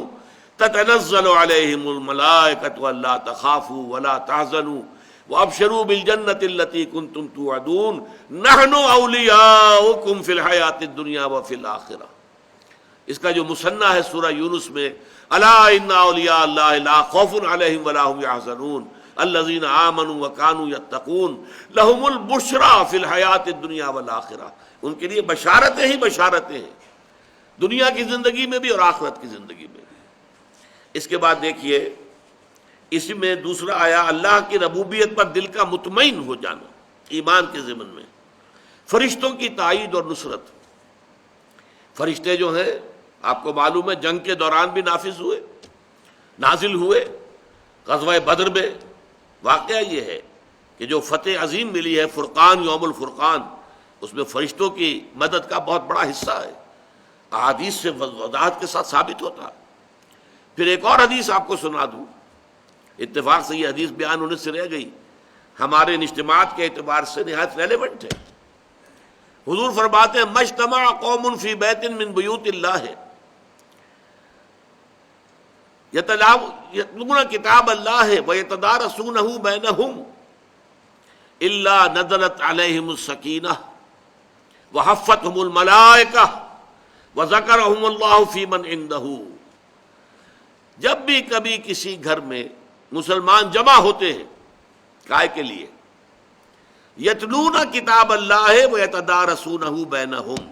S1: تتنزل علیہم الملائکۃ الا تخافوا ولا تحزنوا وابشروا بالجنۃ التی کنتم توعدون نحن اولیاؤکم فی الحیاۃ الدنیا وفی الآخرہ۔ اس کا جو مثنیٰ ہے سورہ یونس میں، الا ان اولیاء اللہ لا خوف علیہم ولا هم یحزنون الذین آمنوا وکانوا یتقون لہم البشریٰ فی الحیاۃ الدنیا والآخرہ۔ ان کے لیے بشارتیں ہی بشارتیں ہیں، دنیا کی زندگی میں بھی اور آخرت کی زندگی میں بھی۔ اس کے بعد دیکھیے، اسی میں دوسرا آیا اللہ کی ربوبیت پر دل کا مطمئن ہو جانا، ایمان کے ضمن میں فرشتوں کی تائید اور نصرت۔ فرشتے جو ہیں آپ کو معلوم ہے جنگ کے دوران بھی نافذ ہوئے، نازل ہوئے۔ غزوہ بدر میں واقعہ یہ ہے کہ جو فتح عظیم ملی ہے، فرقان، یوم الفرقان، اس میں فرشتوں کی مدد کا بہت بڑا حصہ ہے، احادیث سے وضاحت کے ساتھ ثابت ہوتا۔ پھر ایک اور حدیث آپ کو سنا دوں، اتفاق سے یہ حدیث بیان ہونے سے رہ گئی، ہمارے اجتماعات کے اعتبار سے نہایت ریلیونٹ ہے۔ حضور فرماتے ہیں مجتمع قوم فی بیت من بیوت اللہ یتلون کتاب اللہ ویتدارسونہ بینہم الا نزلت علیہم السکینہ وحفتہم الملائکہ وذکرہم اللہ فی من عندہ۔ جب بھی کبھی کسی گھر میں مسلمان جمع ہوتے ہیں، کائے کے لیے؟ یتلون کتاب اللہ ویتدارسونہ بینہم،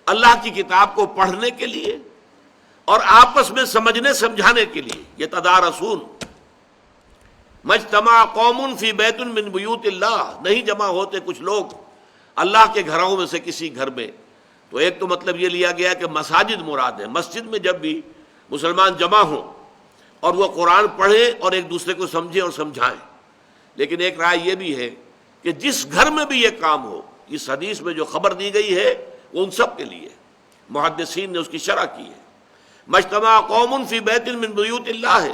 S1: اللہ کی کتاب کو پڑھنے کے لیے اور آپس میں سمجھنے سمجھانے کے لیے۔ یتدارسون، مجتمع قوم فی بیت من بیوت اللہ، نہیں جمع ہوتے کچھ لوگ اللہ کے گھروں میں سے کسی گھر میں۔ تو ایک تو مطلب یہ لیا گیا کہ مساجد مراد ہے، مسجد میں جب بھی مسلمان جمع ہوں اور وہ قرآن پڑھیں اور ایک دوسرے کو سمجھیں اور سمجھائیں۔ لیکن ایک رائے یہ بھی ہے کہ جس گھر میں بھی یہ کام ہو، اس حدیث میں جو خبر دی گئی ہے وہ ان سب کے لیے، محدثین نے اس کی شرح کی ہے۔ مجتمع قوم فی بیت من بیوت اللہ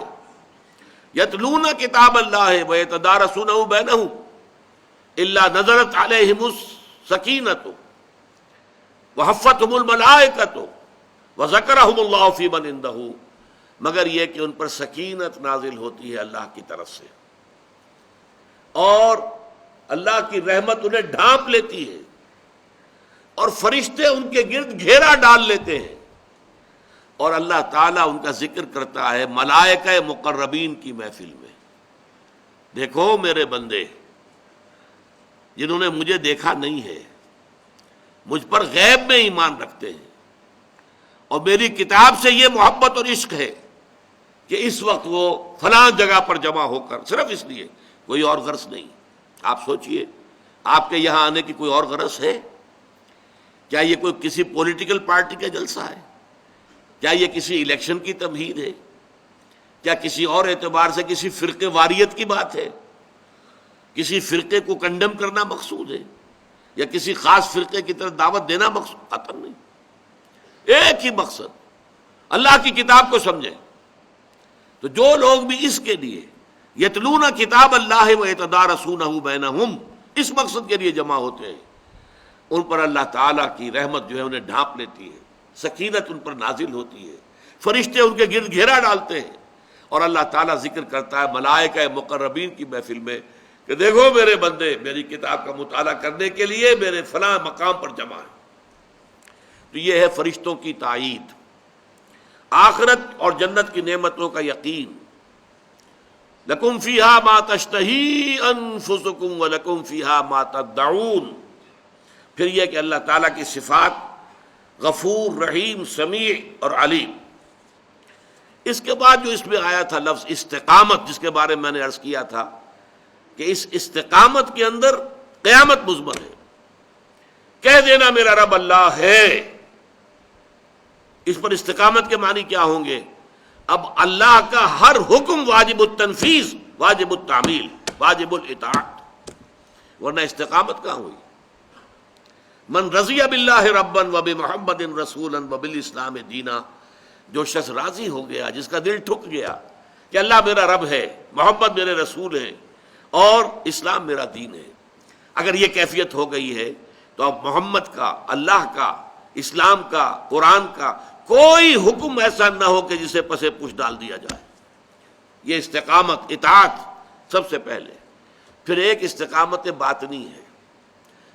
S1: یتلون کتاب اللہ ویتدارسونہ بینہم الا نزلت علیہم السکینۃ وحفتہم الملائکۃ وذکرہم اللہ فی من عندہ، مگر یہ کہ ان پر سکینت نازل ہوتی ہے اللہ کی طرف سے، اور اللہ کی رحمت انہیں ڈھانپ لیتی ہے، اور فرشتے ان کے گرد گھیرا ڈال لیتے ہیں، اور اللہ تعالیٰ ان کا ذکر کرتا ہے ملائکہ مقربین کی محفل میں۔ دیکھو میرے بندے، جنہوں نے مجھے دیکھا نہیں ہے، مجھ پر غیب میں ایمان رکھتے ہیں، اور میری کتاب سے یہ محبت اور عشق ہے کہ اس وقت وہ فلاں جگہ پر جمع ہو کر، صرف اس لیے، کوئی اور غرض نہیں۔ آپ سوچئے، آپ کے یہاں آنے کی کوئی اور غرض ہے؟ کیا یہ کوئی کسی پولیٹیکل پارٹی کا جلسہ ہے؟ کیا یہ کسی الیکشن کی تمہید ہے؟ کیا کسی اور اعتبار سے کسی فرقے واریت کی بات ہے؟ کسی فرقے کو کنڈم کرنا مقصود ہے یا کسی خاص فرقے کی طرف دعوت دینا مقصود؟ قطعاً نہیں. ایک ہی مقصد، اللہ کی کتاب کو سمجھیں. تو جو لوگ بھی اس کے لیے یتلون کتاب اللہ و یتدارسونہ بینہم، اس مقصد کے لیے جمع ہوتے ہیں، ان پر اللہ تعالیٰ کی رحمت جو ہے انہیں ڈھانپ لیتی ہے، سکینت ان پر نازل ہوتی ہے، فرشتے ان کے گرد گھیرا ڈالتے ہیں، اور اللہ تعالیٰ ذکر کرتا ہے ملائکہ مقربین کی محفل میں کہ دیکھو میرے بندے میری کتاب کا مطالعہ کرنے کے لیے میرے فلاں مقام پر جمع ہیں. تو یہ ہے فرشتوں کی تائید، آخرت اور جنت کی نعمتوں کا یقین. لکم فیہا ما تشتہی انفسکم ولکم فیہا ما تدعون. پھر یہ کہ اللہ تعالیٰ کی صفات غفور، رحیم، سمیع اور علیم. اس کے بعد جو اس میں آیا تھا لفظ استقامت، جس کے بارے میں نے عرض کیا تھا کہ اس استقامت کے اندر قیامت مضمر ہے. کہہ دینا میرا رب اللہ ہے، اس پر استقامت کے معنی کیا ہوں گے؟ اب اللہ کا ہر حکم واجب التنفیذ، واجب التعمیل، واجب الاطاعت، ورنہ استقامت کہاں ہوئی؟ من رضی باللہ ربا وبمحمد رسولا وبالاسلام دینا، جو شخص راضی ہو گیا، جس کا دل ٹھک گیا کہ اللہ میرا رب ہے، محمد میرے رسول ہیں اور اسلام میرا دین ہے. اگر یہ کیفیت ہو گئی ہے تو اب محمد کا، اللہ کا، اسلام کا، قرآن کا کوئی حکم ایسا نہ ہو کہ جسے پسے پش ڈال دیا جائے. یہ استقامت، اطاعت سب سے پہلے. پھر ایک استقامت باطنی ہے،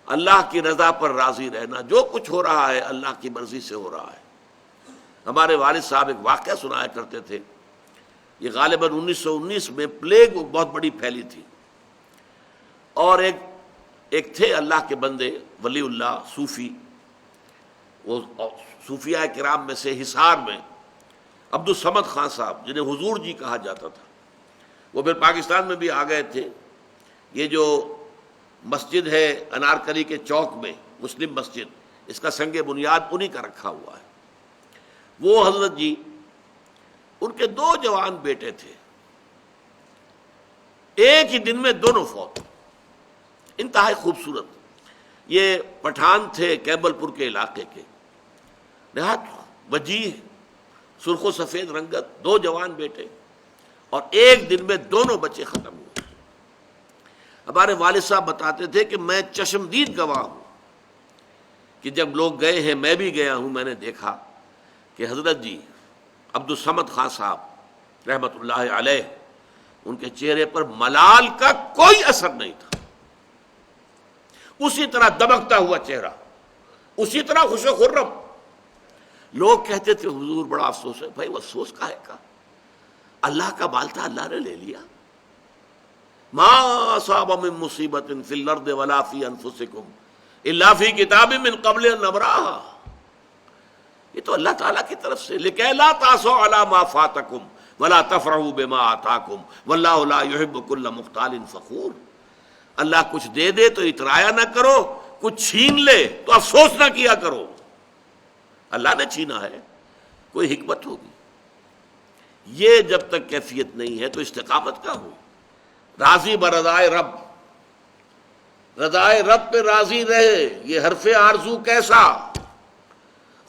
S1: اللہ کی رضا پر راضی رہنا، جو کچھ ہو رہا ہے اللہ کی مرضی سے ہو رہا ہے. ہمارے والد صاحب ایک واقعہ سنایا کرتے تھے، یہ غالباً 1919 میں پلیگ بہت بڑی پھیلی تھی، اور ایک تھے اللہ کے بندے، ولی اللہ، صوفی، وہ صوفیاء کرام میں سے حصار میں عبد الصمد خان صاحب، جنہیں حضور جی کہا جاتا تھا، وہ پھر پاکستان میں بھی آ گئے تھے. یہ جو مسجد ہے انارکلی کے چوک میں، مسلم مسجد، اس کا سنگ بنیاد انہی کا رکھا ہوا ہے. وہ حضرت جی، ان کے 2 جوان بیٹے تھے، ایک ہی دن میں دونوں فوت، انتہائی خوبصورت. یہ پٹھان تھے کیبل پور کے علاقے کے، نہایت وجیح، سرخ و سفید رنگت، 2 جوان بیٹے، اور ایک دن میں دونوں بچے ختم ہوئے. ہمارے والد صاحب بتاتے تھے کہ میں چشمدید گواہ ہوں کہ جب لوگ گئے ہیں، میں بھی گیا ہوں، میں نے دیکھا کہ حضرت جی عبد الصمد خان صاحب رحمت اللہ علیہ، ان کے چہرے پر ملال کا کوئی اثر نہیں تھا، اسی طرح دمکتا ہوا چہرہ، اسی طرح خوش و خرم. لوگ کہتے تھے حضور بڑا افسوس ہے. بھائی وہ افسوس کا ہے کا، اللہ کا مال تھا، اللہ نے لے لیا. ما اصاب من مصیبت فی الارض ولا فی انفسکم الا فی کتاب من قبل ان نبرأها. یہ تو اللہ تعالیٰ کی طرف سے، لکہ لا تاسوا علی ما فاتکم ولا تفرحوا بما آتاکم واللہ لا یحب کل مختال فخور. اللہ کچھ دے دے تو اترایا نہ کرو، کچھ چھین لے تو افسوس نہ کیا کرو. اللہ نے چھینا ہے، کوئی حکمت ہوگی. یہ جب تک کیفیت نہیں ہے تو استقامت کا ہو. راضی برضائے رب، رضائے رب پہ راضی رہے، یہ حرف آرزو کیسا؟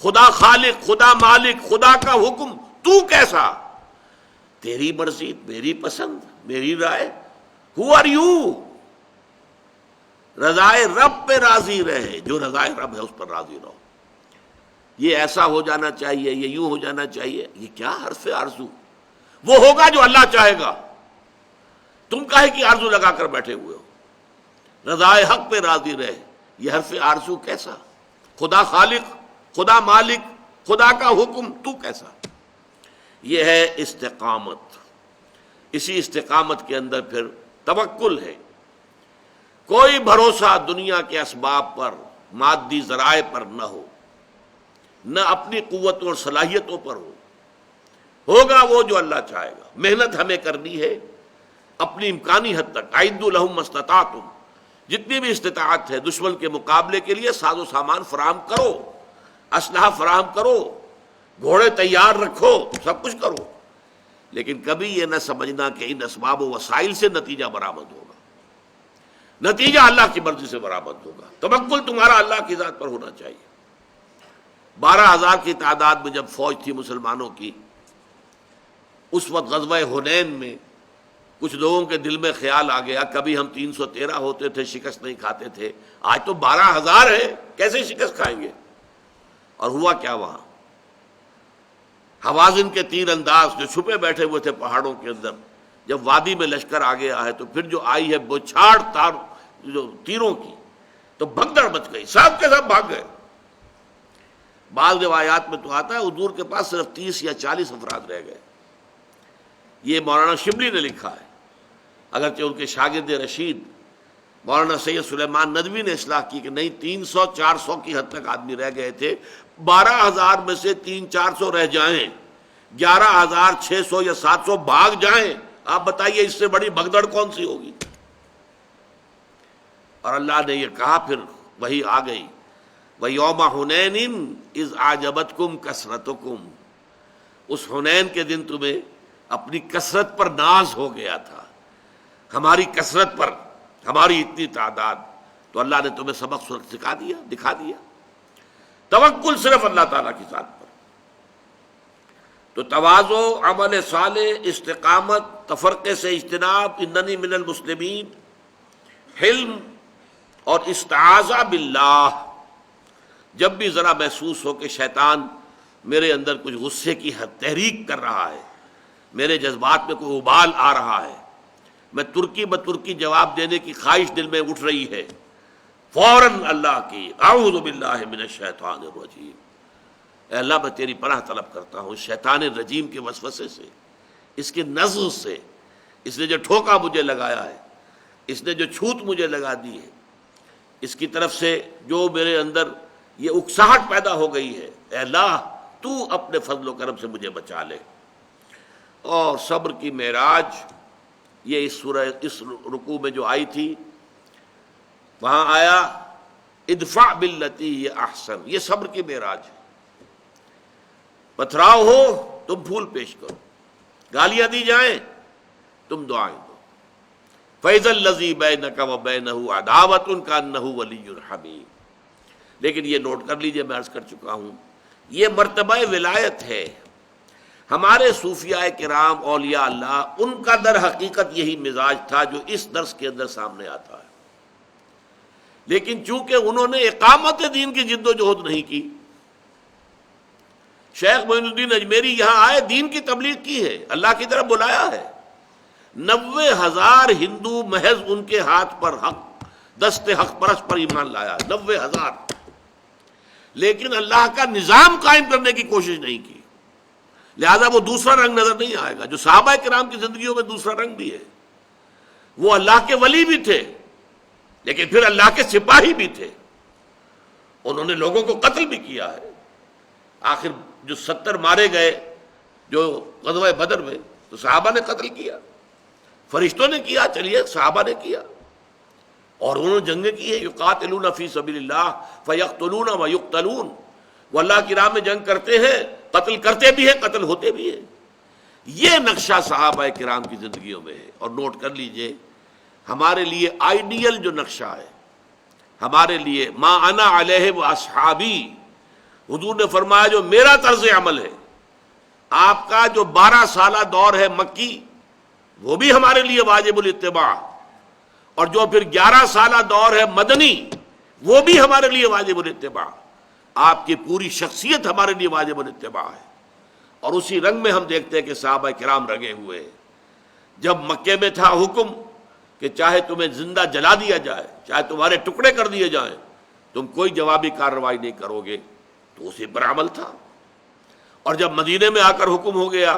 S1: خدا خالق، خدا مالک، خدا کا حکم، تو کیسا؟ تیری مرضی، میری پسند، میری رائے. Who are you? رضائے رب پہ راضی رہے، جو رضائے رب ہے اس پر راضی رہو. یہ ایسا ہو جانا چاہیے، یہ یوں ہو جانا چاہیے، یہ کیا حرف آرزو؟ وہ ہوگا جو اللہ چاہے گا. تم کاہے کی آرزو لگا کر بیٹھے ہوئے ہو؟ رضائے حق پہ راضی رہے، یہ حرف آرزو کیسا؟ خدا خالق، خدا مالک، خدا کا حکم، تو کیسا؟ یہ ہے استقامت. اسی استقامت کے اندر پھر توکل ہے. کوئی بھروسہ دنیا کے اسباب پر، مادی ذرائع پر نہ ہو، نہ اپنی قوتوں اور صلاحیتوں پر ہو. ہوگا وہ جو اللہ چاہے گا. محنت ہمیں کرنی ہے اپنی امکانی حد تک. اعدوا لهم ما استطعتم، جتنی بھی استطاعت ہے دشمن کے مقابلے کے لیے ساز و سامان فراہم کرو، اسلحہ فراہم کرو، گھوڑے تیار رکھو، سب کچھ کرو. لیکن کبھی یہ نہ سمجھنا کہ ان اسباب و وسائل سے نتیجہ برآمد ہوگا. نتیجہ اللہ کی مرضی سے برآمد ہوگا. توکل تمہارا اللہ کی ذات پر ہونا چاہیے. 12,000 کی تعداد میں جب فوج تھی مسلمانوں کی، اس وقت غزوہ حنین میں کچھ لوگوں کے دل میں خیال آ گیا کبھی ہم 313 ہوتے تھے شکست نہیں کھاتے تھے، آج تو 12,000 ہے کیسے شکست کھائیں گے. اور ہوا کیا وہاں؟ حوازن کے تیر انداز جو چھپے بیٹھے ہوئے تھے پہاڑوں کے اندر، جب وادی میں لشکر آگے آئے تو پھر جو آئی ہے بوچھاڑ تار جو تیروں کی، تو بھگدڑ مچ گئی، سب کے سب بھاگ گئے. بعض روایات میں تو آتا ہے حضور کے پاس صرف 30 یا 40 افراد رہ گئے. یہ مولانا شبلی نے لکھا ہے، اگرچہ ان کے شاگرد رشید مولانا سید سلیمان ندوی نے اصلاح کی کہ نہیں، 300-400 کی حد تک آدمی رہ گئے تھے. 12,000 میں سے 300-400 رہ جائیں، 11,600 یا 700 بھاگ جائیں، آپ بتائیے اس سے بڑی بھگدڑ کون سی ہوگی. اور اللہ نے یہ کہا، پھر وہی آ گئی، وَيَوْمَ حُنَيْنٍ إِذْ أَعْجَبَتْكُمْ كَثْرَتُكُمْ. اس حنین کے دن تمہیں اپنی کثرت پر ناز ہو گیا تھا، ہماری کثرت پر، ہماری اتنی تعداد. تو اللہ نے تمہیں سبق سکھا دیا، دکھا دیا. توکل صرف اللہ تعالیٰ کی ذات پر. تو تواضع، عمل صالح، استقامت، تفرقے سے اجتناب، اننی من المسلمین، حلم اور استعاذہ باللہ. جب بھی ذرا محسوس ہو کہ شیطان میرے اندر کچھ غصے کی تحریک کر رہا ہے، میرے جذبات میں کوئی ابال آ رہا ہے، میں ترکی بترکی جواب دینے کی خواہش دل میں اٹھ رہی ہے، فوراً اللہ کی اعوذ باللہ من الشیطان الرجیم، اے اللہ میں تیری پناہ طلب کرتا ہوں شیطان الرجیم کے وسوسے سے، اس کے نزغ سے، اس نے جو ٹھوکا مجھے لگایا ہے، اس نے جو چھوت مجھے لگا دی ہے، اس کی طرف سے جو میرے اندر یہ اکساہٹ پیدا ہو گئی ہے، اے اللہ تو اپنے فضل و کرم سے مجھے بچا لے. اور صبر کی معراج، یہ اس سورہ اس رکوع میں جو آئی تھی، وہاں آیا ادفع باللتی ہی احسن، یہ صبر کی معراج ہے. پتھراؤ ہو تم پھول پیش کرو، گالیاں دی جائیں تم دعائیں دو. فَإِذَا الَّذِي بَيْنَكَ وَبَيْنَهُ عَدَاوَةٌ كَأَنَّهُ وَلِيٌّ حَمِيمٌ. لیکن یہ نوٹ کر لیجئے، میں عرض کر چکا ہوں، یہ مرتبہ ولایت ہے. ہمارے صوفیاء کرام اولیاء اللہ، ان کا در حقیقت یہی مزاج تھا جو اس درس کے اندر سامنے آتا ہے. لیکن چونکہ انہوں نے اقامت دین کی جد و جہد نہیں کی، شیخ معین الدین اجمیری یہاں آئے، دین کی تبلیغ کی ہے، اللہ کی طرف بلایا ہے. 90,000 ہندو محض ان کے ہاتھ پر حق دست حق پرست پر ایمان لایا، 90,000. لیکن اللہ کا نظام قائم کرنے کی کوشش نہیں کی، لہذا وہ دوسرا رنگ نظر نہیں آئے گا جو صحابہ کرام کی زندگیوں میں دوسرا رنگ بھی ہے. وہ اللہ کے ولی بھی تھے، لیکن پھر اللہ کے سپاہی بھی تھے. انہوں نے لوگوں کو قتل بھی کیا ہے. آخر جو 70 مارے گئے جو غزوہ بدر میں، تو صحابہ نے قتل کیا، فرشتوں نے کیا، چلیے صحابہ نے کیا. اور انہوں نے جنگیں کی ہے، یقاتلون فی سبیل اللہ فیقتلون ویقتلون. وہ اللہ کی راہ میں جنگ کرتے ہیں، قتل کرتے بھی ہیں، قتل ہوتے بھی ہیں. یہ نقشہ صحابہ کرام کی زندگیوں میں ہے. اور نوٹ کر لیجئے، ہمارے لیے آئیڈیل جو نقشہ ہے، ہمارے لیے ما انا علیہ و اصحابی، حضور نے فرمایا جو میرا طرز عمل ہے، آپ کا جو 12 سالہ دور ہے مکی، وہ بھی ہمارے لیے واجب الاتباع، اور جو پھر 11 سالہ دور ہے مدنی، وہ بھی ہمارے لیے واجب الاتباع. آپ کی پوری شخصیت ہمارے لیے واجب الاتباع ہے. اور اسی رنگ میں ہم دیکھتے ہیں کہ صحابہ کرام رنگے ہوئے. جب مکے میں تھا حکم کہ چاہے تمہیں زندہ جلا دیا جائے، چاہے تمہارے ٹکڑے کر دیے جائیں، تم کوئی جوابی کارروائی نہیں کرو گے، تو اسی پر عمل تھا. اور جب مدینے میں آ کر حکم ہو گیا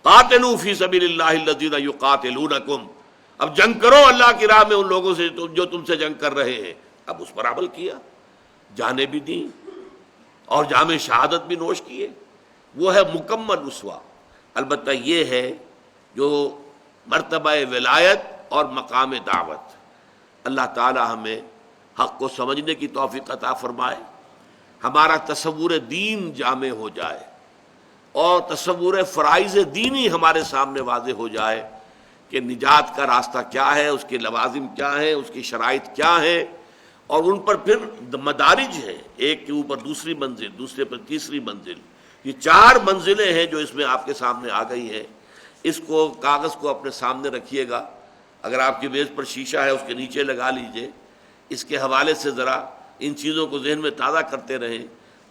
S1: قاتلوا فی سبیل اللہ الذین یقاتلونکم، اب جنگ کرو اللہ کی راہ میں ان لوگوں سے جو تم سے جنگ کر رہے ہیں، اب اس پر عمل کیا، جانیں بھی دیں اور جام شہادت بھی نوش کیے. وہ ہے مکمل اسوہ. البتہ یہ ہے جو مرتبہ ولایت اور مقام دعوت. اللہ تعالی ہمیں حق کو سمجھنے کی توفیق عطا فرمائے، ہمارا تصور دین جامع ہو جائے، اور تصور فرائض دینی ہمارے سامنے واضح ہو جائے کہ نجات کا راستہ کیا ہے، اس کے لوازم کیا ہیں، اس کی شرائط کیا ہیں، اور ان پر پھر مدارج ہیں، ایک کے اوپر دوسری منزل، دوسرے پر تیسری منزل، یہ 4 منزلیں ہیں جو اس میں آپ کے سامنے آ گئی ہیں۔ اس کو کاغذ کو اپنے سامنے رکھیے گا، اگر آپ کی میز پر شیشہ ہے اس کے نیچے لگا لیجئے، اس کے حوالے سے ذرا ان چیزوں کو ذہن میں تازہ کرتے رہیں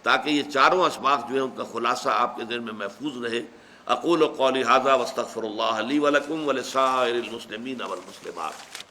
S1: تاکہ یہ 4 اسباق جو ہیں ان کا خلاصہ آپ کے ذہن میں محفوظ رہے۔ اقول قولی ھذا واستغفر اللہ لی ولکم ولسائر المسلمین والمسلمات۔